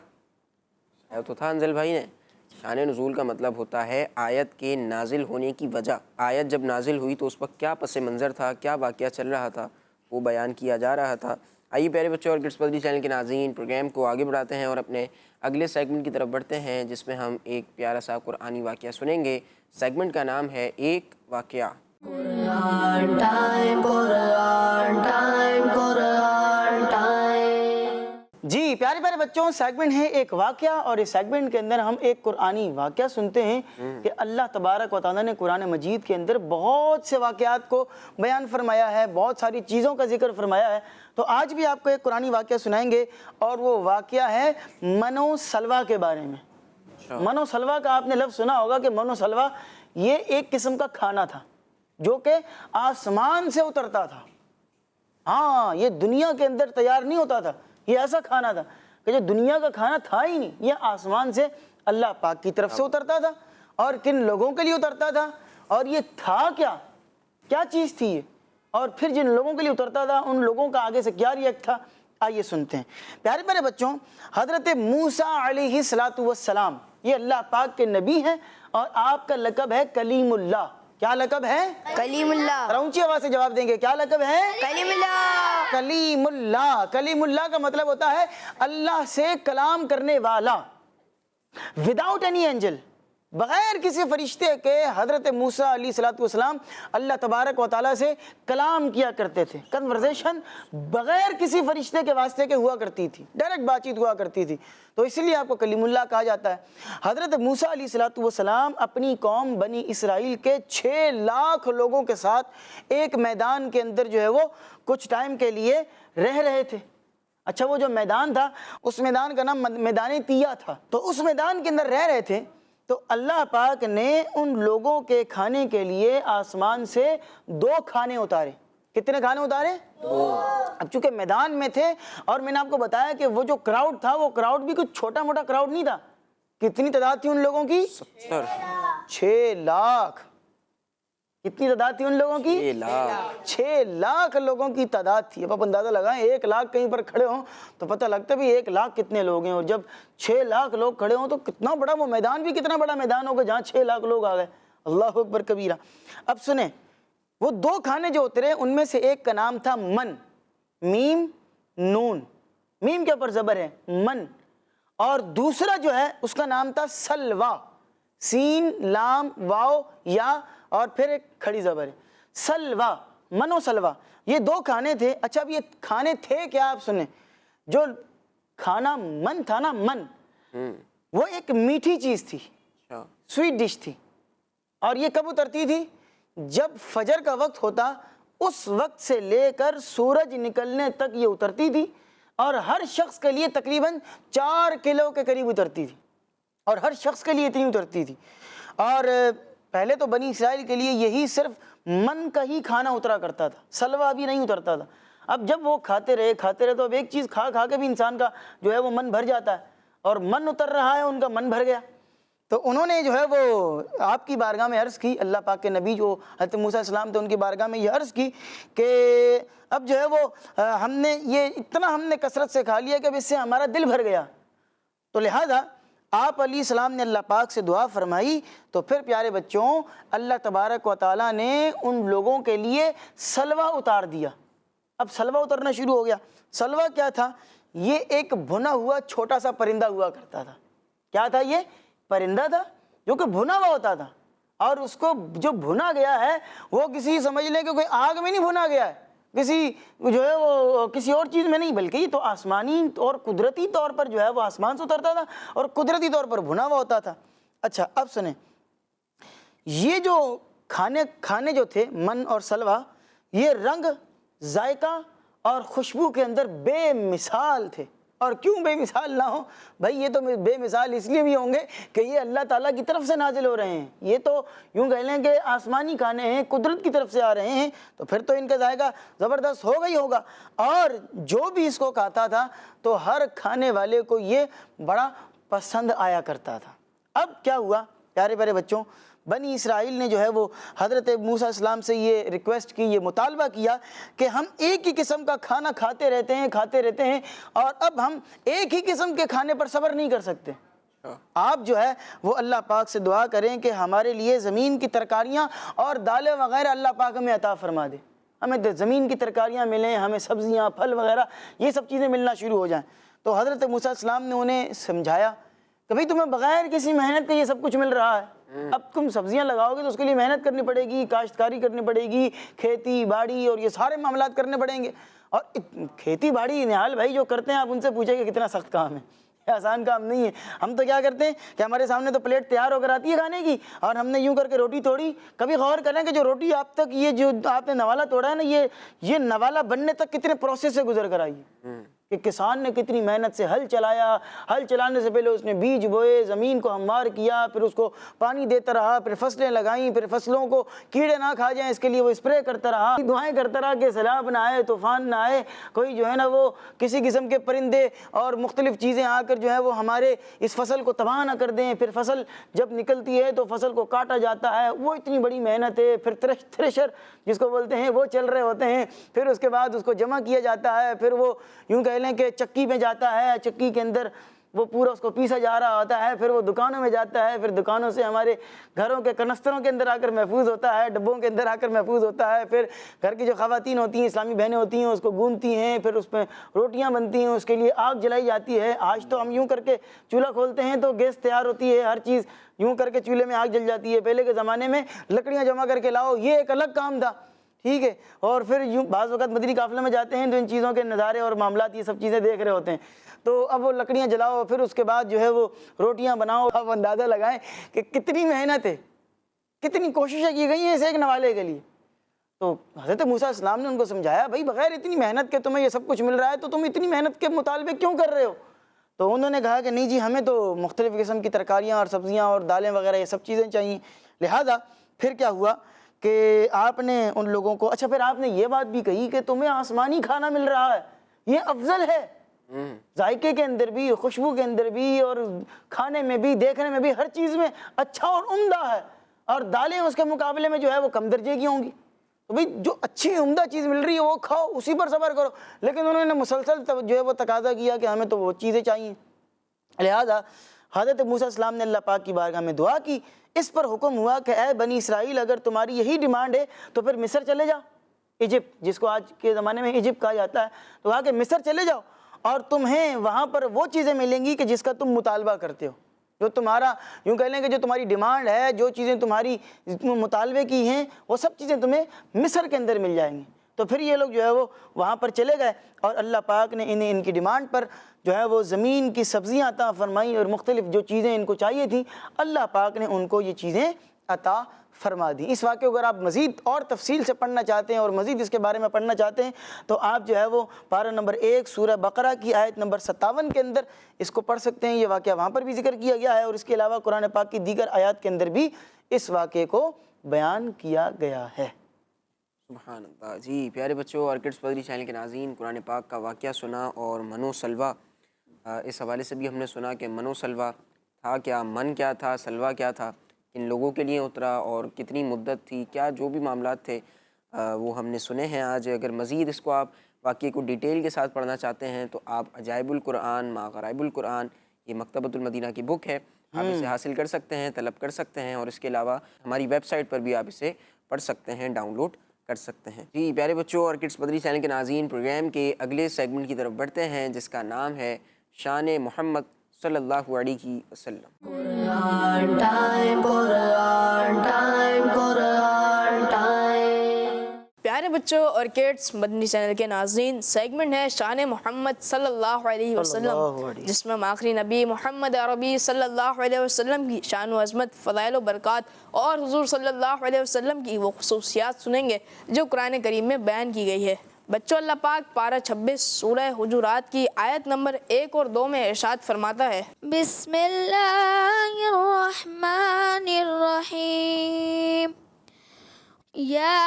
آیا تو تھا انزل بھائی نے۔ شان نزول کا مطلب ہوتا ہے آیت کے نازل ہونے کی وجہ۔ آیت جب نازل ہوئی تو اس وقت کیا پس منظر تھا، کیا واقعہ چل رہا تھا، وہ بیان کیا جا رہا تھا۔ آئیے پیارے بچوں اور کڈس مدنی چینل کے ناظرین، پروگرام کو آگے بڑھاتے ہیں اور اپنے اگلے سیگمنٹ کی طرف بڑھتے ہیں جس میں ہم ایک پیارا سا قرآنی واقعہ سنیں گے۔ سیگمنٹ کا نام ہے ایک واقعہ۔ جی پیارے پیارے بچوں، سیگمنٹ ہے ایک واقعہ، اور اس سیگمنٹ کے اندر ہم ایک قرآنی واقعہ سنتے ہیں کہ اللہ تبارک و تعالیٰ نے قرآن مجید کے اندر بہت سے واقعات کو بیان فرمایا ہے، بہت ساری چیزوں کا ذکر فرمایا ہے۔ تو آج بھی آپ کو ایک قرآنی واقعہ سنائیں گے، اور وہ واقعہ ہے من و سلویٰ کے بارے میں۔ من و سلویٰ کا آپ نے لفظ سنا ہوگا کہ من و سلویٰ یہ ایک قسم کا کھانا تھا جو کہ آسمان سے اترتا تھا۔ ہاں، یہ دنیا کے اندر تیار نہیں ہوتا تھا، یہ ایسا کھانا تھا کہ جو دنیا کا کھانا تھا ہی نہیں، یہ آسمان سے اللہ پاک کی طرف سے اترتا تھا۔ اور کن لوگوں کے لیے اترتا تھا، اور یہ تھا کیا چیز تھی یہ، اور پھر جن لوگوں کے لیے اترتا تھا ان لوگوں کا آگے سے کیا ریئیکٹ تھا، آئیے سنتے ہیں۔ پیارے پیارے بچوں، حضرت موسیٰ علیہ السلام یہ اللہ پاک کے نبی ہیں، اور آپ کا لقب ہے کلیم اللہ۔ کیا لقب ہے؟ کلیم اللہ۔ ذرا اونچی آواز سے جواب دیں گے، کیا لقب ہے؟ کلیم اللہ۔ کلیم اللہ۔ کلیم اللہ کا مطلب ہوتا ہے اللہ سے کلام کرنے والا، وداؤٹ اینی اینجل، بغیر کسی فرشتے کے حضرت موسیٰ علیہ السلام اللہ تبارک و تعالیٰ سے کلام کیا کرتے تھے۔ کنورزیشن بغیر کسی فرشتے کے واسطے کے ہوا کرتی تھی، ڈائریکٹ بات چیت ہوا کرتی تھی، تو اس لیے آپ کو کلیم اللہ کہا جاتا ہے۔ حضرت موسیٰ علیہ السلام اپنی قوم بنی اسرائیل کے 6 لاکھ لوگوں کے ساتھ ایک میدان کے اندر جو ہے وہ کچھ ٹائم کے لیے رہ رہے تھے۔ اچھا، وہ جو میدان تھا اس میدان کا نام میدان طیہ تھا۔ تو اس میدان کے اندر رہ رہے تھے، تو اللہ پاک نے ان لوگوں کے کھانے کے لیے آسمان سے 2 کھانے اتارے۔ کتنے کھانے اتارے؟ 2۔ اب چونکہ میدان میں تھے، اور میں نے آپ کو بتایا کہ وہ جو کراؤڈ تھا وہ کراؤڈ بھی کچھ چھوٹا موٹا کراؤڈ نہیں تھا۔ کتنی تعداد تھی ان لوگوں کی؟ 6 لاکھ۔ کتنی تعداد تھی ان لوگوں کی؟ 6 لاکھ لوگوں کی تعداد تھی۔ اب آپ اندازہ لگائیں، 1 لاکھ کہیں پر کھڑے ہوں تو پتہ لگتا ہے بھی 1 لاکھ کتنے لوگ ہیں، اور جب 6 لاکھ لوگ کھڑے ہوں تو کتنا بڑا وہ میدان بھی کتنا بڑا میدان ہوگا جہاں 6 لاکھ لوگ آ گئے۔ اللہ اکبر کبیرہ۔ اب سنیں، وہ 2 کھانے جو اترے ان میں سے ایک کا نام تھا من، میم نون، میم کے اوپر زبر ہے من، اور دوسرا جو ہے اس کا نام تھا سلویٰ، سین لام واو یا اور پھر ایک کھڑی زبر ہے، سلویٰ، من و سلویٰ، یہ 2 کھانے تھے۔ اچھا، اب یہ کھانے تھے کیا؟ آپ سنیں، جو کھانا من تھا نا، من وہ ایک میٹھی چیز تھی، سویٹ ڈش تھی، اور یہ کب اترتی تھی؟ جب فجر کا وقت ہوتا، اس وقت سے لے کر سورج نکلنے تک یہ اترتی تھی، اور ہر شخص کے لیے تقریباً 4 کلو کے قریب اترتی تھی، اور ہر شخص کے لیے اتنی اترتی تھی۔ اور پہلے تو بنی اسرائیل کے لیے یہی صرف من کا ہی کھانا اترا کرتا تھا، سلویٰ بھی نہیں اترتا تھا۔ اب جب وہ کھاتے رہے تو اب ایک چیز کھا کے بھی انسان کا جو ہے وہ من بھر جاتا ہے، اور من اتر رہا ہے، ان کا من بھر گیا۔ تو انہوں نے جو ہے وہ آپ کی بارگاہ میں عرض کی، اللہ پاک کے نبی جو حضرت موسیٰ علیہ السلام تھے ان کی بارگاہ میں یہ عرض کی کہ اب جو ہے وہ ہم نے کثرت سے کھا لیا کہ اب اس سے ہمارا دل بھر گیا۔ تو لہذا آپ علیہ السلام نے اللہ پاک سے دعا فرمائی، تو پھر پیارے بچوں اللہ تبارک و تعالیٰ نے ان لوگوں کے لیے سلویٰ اتار دیا۔ اب سلویٰ اترنا شروع ہو گیا۔ سلویٰ کیا تھا؟ یہ ایک بھنا ہوا چھوٹا سا پرندہ ہوا کرتا تھا۔ کیا تھا؟ یہ پرندہ تھا جو کہ بھنا ہوا ہوتا تھا، اور اس کو جو بھنا گیا ہے وہ کسی سمجھ لیں کہ کوئی آگ میں نہیں بھنا گیا ہے، کسی جو ہے وہ کسی اور چیز میں نہیں، بلکہ یہ تو آسمانی اور قدرتی طور پر جو ہے وہ آسمان سے اترتا تھا اور قدرتی طور پر بھنا ہوا ہوتا تھا۔ اچھا، اب سنیں، یہ جو کھانے جو تھے من اور سلویٰ، یہ رنگ، ذائقہ اور خوشبو کے اندر بے مثال تھے۔ اور کیوں بے مثال نہ ہو بھائی؟ یہ تو بے مثال اس لیے بھی ہوں گے کہ یہ اللہ تعالیٰ کی طرف سے نازل ہو رہے ہیں، یہ تو یوں کہہ لیں کہ آسمانی کھانے ہیں، قدرت کی طرف سے آ رہے ہیں، تو پھر تو ان کا ذائقہ زبردست ہوگا ہی ہوگا۔ اور جو بھی اس کو کھاتا تھا تو ہر کھانے والے کو یہ بڑا پسند آیا کرتا تھا۔ اب کیا ہوا پیارے پیارے بچوں؟ بنی اسرائیل نے جو ہے وہ حضرت موسیٰ علیہ السلام سے یہ ریکویسٹ کی، یہ مطالبہ کیا کہ ہم ایک ہی قسم کا کھانا کھاتے رہتے ہیں، اور اب ہم ایک ہی قسم کے کھانے پر صبر نہیں کر سکتے۔ آپ جو ہے وہ اللہ پاک سے دعا کریں کہ ہمارے لیے زمین کی ترکاریاں اور دالیں وغیرہ اللہ پاک ہمیں عطا فرما دے، ہمیں زمین کی ترکاریاں ملیں، ہمیں سبزیاں، پھل وغیرہ یہ سب چیزیں ملنا شروع ہو جائیں۔ تو حضرت موسیٰ علیہ السلام نے انہیں سمجھایا کہ بھئی تمہیں بغیر کسی محنت کے یہ سب کچھ مل رہا ہے، اب تم سبزیاں لگاؤ گے تو اس کے لیے محنت کرنی پڑے گی، کاشتکاری کرنی پڑے گی، کھیتی باڑی اور یہ سارے معاملات کرنے پڑیں گے، اور کھیتی باڑی نہال بھائی جو کرتے ہیں آپ ان سے پوچھیں کہ کتنا سخت کام ہے، یہ آسان کام نہیں ہے۔ ہم تو کیا کرتے ہیں کہ ہمارے سامنے تو پلیٹ تیار ہو کر آتی ہے کھانے کی، اور ہم نے یوں کر کے روٹی توڑی۔ کبھی غور کریں کہ جو روٹی آپ تک یہ جو آپ نے نوالا توڑا ہے نا، یہ نوالا بننے تک کتنے پروسیس سے گزر کر آئی ہے، کہ کسان نے کتنی محنت سے ہل چلایا، ہل چلانے سے پہلے اس نے بیج بوئے، زمین کو ہموار کیا، پھر اس کو پانی دیتا رہا، پھر فصلیں لگائیں، پھر فصلوں کو کیڑے نہ کھا جائیں اس کے لیے وہ اسپرے کرتا رہا، دعائیں کرتا رہا کہ سیلاب نہ آئے، طوفان نہ آئے، کوئی جو ہے نا وہ کسی قسم کے پرندے اور مختلف چیزیں آ کر جو ہے وہ ہمارے اس فصل کو تباہ نہ کر دیں۔ پھر فصل جب نکلتی ہے تو فصل کو کاٹا جاتا ہے، وہ اتنی بڑی محنت ہے۔ پھر تھریشر جس کو بولتے ہیں وہ چل رہے ہوتے ہیں، پھر اس کے بعد اس کو جمع کیا جاتا ہے، پھر وہ یوں کہہ لیں کہ چکی میں جاتا ہے، چکی کے اندر وہ پورا اس کو پیسا جا رہا ہوتا ہے، پھر وہ دکانوں میں جاتا ہے، پھر دکانوں سے ہمارے گھروں کے کنستروں کے اندر آ کر محفوظ ہوتا ہے، ڈبوں کے اندر آ کر محفوظ ہوتا ہے، پھر گھر کی جو خواتین ہوتی ہیں، اسلامی بہنیں ہوتی ہیں، اس کو گونتی ہیں، پھر اس میں روٹیاں بنتی ہیں، اس کے لیے آگ جلائی جاتی ہے۔ آج تو ہم یوں کر کے چولہا کھولتے ہیں تو گیس تیار ہوتی ہے، ہر چیز یوں کر کے چولہے میں آگ جل جاتی ہے۔ پہلے کے زمانے میں لکڑیاں جمع کر کے لاؤ، یہ ایک الگ کام تھا، ٹھیک ہے۔ اور پھر یوں بعض وقت مدنی قافلے میں جاتے ہیں تو ان چیزوں کے نظارے اور معاملات یہ سب چیزیں دیکھ رہے ہوتے ہیں، تو اب وہ لکڑیاں جلاؤ، پھر اس کے بعد جو ہے وہ روٹیاں بناؤ۔ اب اندازہ لگائیں کہ کتنی محنت ہے، کتنی کوششیں کی گئی ہیں اس ایک نوالے کے لیے۔ تو حضرت موسیٰ علیہ السلام نے ان کو سمجھایا، بھائی بغیر اتنی محنت کے تمہیں یہ سب کچھ مل رہا ہے تو تم اتنی محنت کے مطالبے کیوں کر رہے ہو؟ تو انہوں نے کہا کہ نہیں جی، ہمیں تو مختلف قسم کی ترکاریاں اور سبزیاں اور دالیں وغیرہ یہ سب چیزیں چاہیے۔ لہٰذا پھر کیا ہوا کہ آپ نے ان لوگوں کو، اچھا پھر آپ نے یہ بات بھی کہی کہ تمہیں آسمانی کھانا مل رہا ہے، یہ افضل ہے، ذائقے کے اندر بھی، خوشبو کے اندر بھی، اور کھانے میں بھی، دیکھنے میں بھی، ہر چیز میں اچھا اور عمدہ ہے، اور دالیں اس کے مقابلے میں جو ہے وہ کم درجے کی ہوں گی۔ تو بھئی جو اچھی عمدہ چیز مل رہی ہے وہ کھاؤ، اسی پر صبر کرو۔ لیکن انہوں نے مسلسل جو ہے وہ تقاضا کیا کہ ہمیں تو وہ چیزیں چاہیے۔ لہٰذا حضرت موسیٰ علیہ السلام نے اللہ پاک کی بارگاہ میں دعا کی، اس پر حکم ہوا کہ اے بنی اسرائیل، اگر تمہاری یہی ڈیمانڈ ہے تو پھر مصر چلے جاؤ، ایجپٹ، جس کو آج کے زمانے میں ایجپٹ کہا جاتا ہے، تو کہا کہ مصر چلے جاؤ اور تمہیں وہاں پر وہ چیزیں ملیں گی کہ جس کا تم مطالبہ کرتے ہو، جو تمہارا یوں کہہ لیں کہ جو تمہاری ڈیمانڈ ہے، جو چیزیں تمہاری مطالبے کی ہیں، وہ سب چیزیں تمہیں مصر کے اندر مل جائیں گی۔ تو پھر یہ لوگ جو ہے وہ وہاں پر چلے گئے، اور اللہ پاک نے انہیں ان کی ڈیمانڈ پر جو ہے وہ زمین کی سبزیاں عطا فرمائیں، اور مختلف جو چیزیں ان کو چاہیے تھیں اللہ پاک نے ان کو یہ چیزیں عطا فرما دی۔ اس واقعے کو اگر آپ مزید اور تفصیل سے پڑھنا چاہتے ہیں اور مزید اس کے بارے میں پڑھنا چاہتے ہیں تو آپ جو ہے وہ پارہ نمبر 1 سورہ بقرہ کی آیت نمبر 57 کے اندر اس کو پڑھ سکتے ہیں۔ یہ واقعہ وہاں پر بھی ذکر کیا گیا ہے، اور اس کے علاوہ قرآن پاک کی دیگر آیات کے اندر بھی اس واقعے کو بیان کیا گیا ہے۔ سبحان اللہ۔ جی پیارے بچوں اور کڈس مدنی چینل کے ناظرین، قرآن پاک کا واقعہ سنا، اور من و سلوہ اس حوالے سے بھی ہم نے سنا کہ من و سلوہ تھا کیا، من کیا تھا، سلوہ کیا تھا، کن لوگوں کے لیے اترا اور کتنی مدت تھی، کیا جو بھی معاملات تھے وہ ہم نے سنے ہیں آج۔ اگر مزید اس کو آپ واقعے کو ڈیٹیل کے ساتھ پڑھنا چاہتے ہیں تو آپ عجائب القرآن ما غرائب القرآن، یہ مکتبۃ المدینہ کی بک ہے، آپ اسے حاصل کر سکتے ہیں، طلب کر سکتے ہیں، اور اس کے علاوہ ہماری ویب سائٹ پر بھی آپ اسے پڑھ سکتے ہیں، ڈاؤن لوڈ کر سکتے ہیں۔ جی پیارے بچوں اور کڈس مدنی چینل کے ناظرین، پروگرام کے اگلے سیگمنٹ کی طرف بڑھتے ہیں جس کا نام ہے شان محمد صلی اللہ علیہ وسلم۔ پیارے بچوں اور کڈس مدنی چینل کے ناظرین، سیگمنٹ ہے شان محمد صلی اللہ علیہ وسلم، جس میں ہم آخری نبی محمد عربی صلی اللہ علیہ وسلم کی شان و عظمت، فضائل و برکات اور حضور صلی اللہ علیہ وسلم کی وہ خصوصیات سنیں گے جو قرآن کریم میں بیان کی گئی ہے۔ بچوں، اللہ پاک پارہ 26 سورہ حجرات کی آیت نمبر 1 اور 2 میں ارشاد فرماتا ہے، بسم اللہ الرحمن الرحیم، یا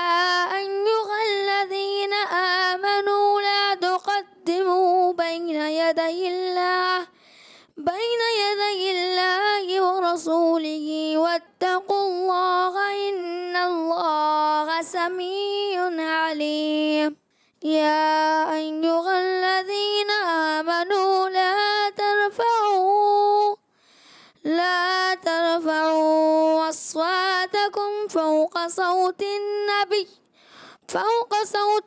ایہا الذین آمنوا لا تقدموا بین یدی اللہ ورسولہ واتقوا اللہ ان اللہ سمیع علیم۔ یا ایہا الذین آمنوا لا ترفعوا أصواتكم فوق صوت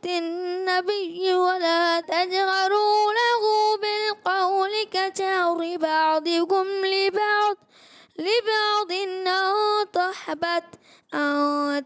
النبي ولا تجهروا له بالقول كجهر بعضكم لبعض أن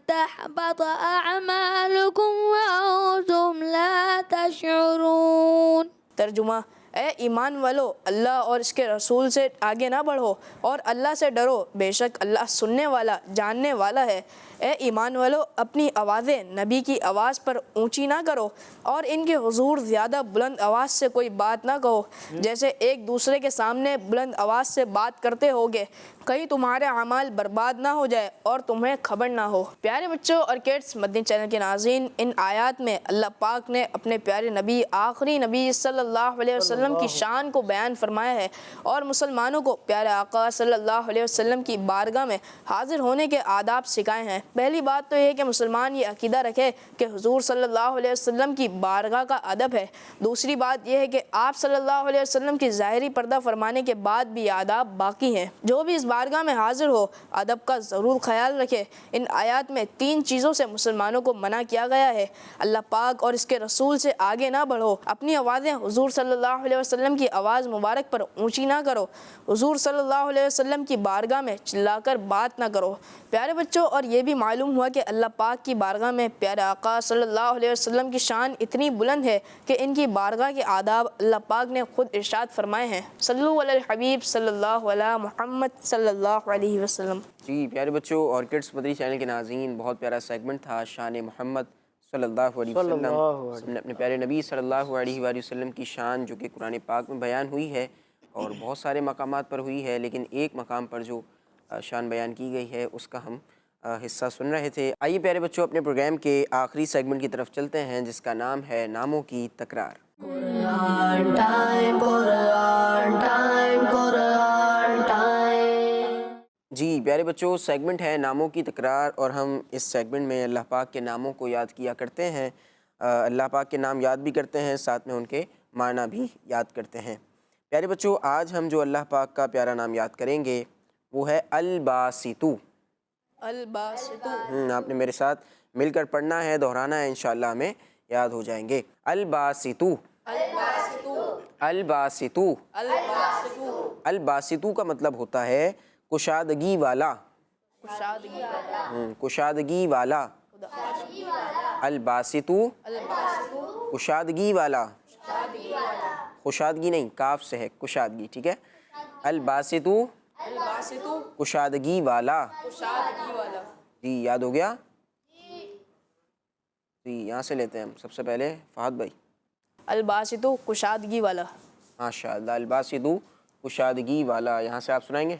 تحبط أعمالكم وأنتم لا تشعرون. ترجمہ: اے ایمان والو، اللہ اور اس کے رسول سے آگے نہ بڑھو اور اللہ سے ڈرو، بے شک اللہ سننے والا جاننے والا ہے. اے ایمان والو، اپنی آوازیں نبی کی آواز پر اونچی نہ کرو اور ان کے حضور زیادہ بلند آواز سے کوئی بات نہ کہو جیسے ایک دوسرے کے سامنے بلند آواز سے بات کرتے ہوگے، کہیں تمہارے اعمال برباد نہ ہو جائے اور تمہیں خبر نہ ہو. پیارے بچوں اور کڈس مدنی چینل کے ناظرین، ان آیات میں اللہ پاک نے اپنے پیارے نبی، آخری نبی صلی اللہ علیہ وسلم کی شان کو بیان فرمایا ہے اور مسلمانوں کو پیارے آقا صلی اللہ علیہ وسلم کی بارگاہ میں حاضر ہونے کے آداب سکھائے ہیں. پہلی بات تو یہ کہ مسلمان یہ عقیدہ رکھے کہ حضور صلی اللہ علیہ وسلم کی بارگاہ کا ادب ہے. دوسری بات یہ ہے کہ آپ صلی اللہ علیہ وسلم کی ظاہری پردہ فرمانے کے بعد بھی آداب باقی ہیں. جو بھی اس بارگاہ میں حاضر ہو ادب کا ضرور خیال رکھے. ان آیات میں 3 چیزوں سے مسلمانوں کو منع کیا گیا ہے. اللہ پاک اور اس کے رسول سے آگے نہ بڑھو، اپنی آوازیں حضور صلی اللہ علیہ وسلم کی آواز مبارک پر اونچی نہ کرو، حضور صلی اللہ علیہ وسلم کی بارگاہ میں چلا کر بات نہ کرو. پیارے بچوں، اور یہ بھی معلوم ہوا کہ اللہ پاک کی بارگاہ میں پیارے آقا صلی اللہ علیہ وسلم کی شان اتنی بلند ہے کہ ان کی بارگاہ کے آداب اللہ پاک نے خود ارشاد فرمائے ہیں. صلو علی الحبیب صلی اللہ علیہ محمد صلی اللہ علیہ وسلم. جی پیارے بچوں اور کڈس مدنی چینل کے ناظرین، بہت پیارا سیگمنٹ تھا شان محمد صلی اللہ علیہ وسلم. ہم نے اپنے پیارے نبی صلی اللہ علیہ وآلہ وسلم کی شان جو کہ قرآن پاک میں بیان ہوئی ہے اور بہت سارے مقامات پر ہوئی ہے، لیکن ایک مقام پر جو شان بیان کی گئی ہے اس کا ہم حصہ سن رہے تھے. آئیے پیارے بچوں اپنے پروگرام کے آخری سیگمنٹ کی طرف چلتے ہیں جس کا نام ہے ناموں کی تکرار. جی پیارے بچوں، سیگمنٹ ہے ناموں کی تکرار اور ہم اس سیگمنٹ میں اللہ پاک کے ناموں کو یاد کیا کرتے ہیں. اللہ پاک کے نام یاد بھی کرتے ہیں، ساتھ میں ان کے معنی بھی یاد کرتے ہیں. پیارے بچوں، آج ہم جو اللہ پاک کا پیارا نام یاد کریں گے وہ ہے الباسطو. الباسطو. آپ نے میرے ساتھ مل کر پڑھنا ہے، دہرانا ہے، انشاءاللہ ہمیں یاد ہو جائیں گے. الباسطو. الباسطو. الباسطو کا مطلب ہوتا ہے کشادگی والا. کشادگی والا. الباسطو کشادگی والا. کشادگی نہیں، کاف سے ہے، کشادگی، ٹھیک ہے. الباسطو کشادگی والا. جی یاد ہو گیا؟ جی یہاں سے لیتے ہیں ہم سب سے پہلے فہد بھائی. الباسطو کشادگی والا. ماشاء اللہ. الباسطو کشادگی والا، یہاں سے آپ سنائیں گے.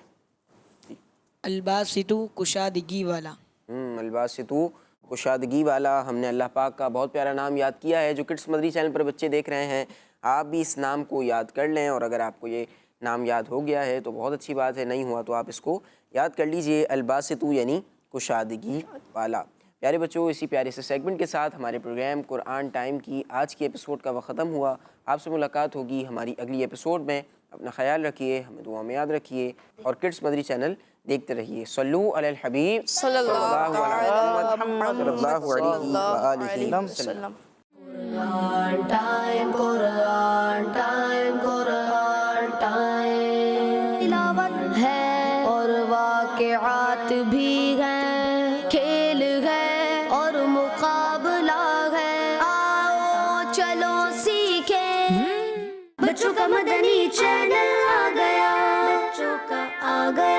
الباسطو کشادگی والا. الباسطو کشادگی والا. ہم نے اللہ پاک کا بہت پیارا نام یاد کیا ہے. جو کڈس مدنی چینل پر بچے دیکھ رہے ہیں، آپ بھی اس نام کو یاد کر لیں، اور اگر آپ کو یہ نام یاد ہو گیا ہے تو بہت اچھی بات ہے، نہیں ہوا تو آپ اس کو یاد کر لیجئے. الباسطو یعنی کشادگی والا. پیارے بچوں، اسی پیارے سے سیگمنٹ کے ساتھ ہمارے پروگرام قرآن ٹائم کی آج کی ایپیسوڈ کا وقت ختم ہوا. آپ سے ملاقات ہوگی ہماری اگلی ایپیسوڈ میں. اپنا خیال رکھیے، ہمیں دعا میں یاد رکھیے، اور کڈس مدنی چینل دیکھتے رہیے. صلو علی الحبیب صلی اللہ علیہ محمد صلی اللہ علیہ وآلہ وسلم. قرآن ٹائم، قرآن ٹائم، قرآن ٹائم. تلاوت ہے اور واقعات بھی ہیں، کھیل ہے اور مقابلہ ہے. آؤ چلو سیکھیں، بچوں کا مدنی چینل آ گیا، بچوں کا آ گیا.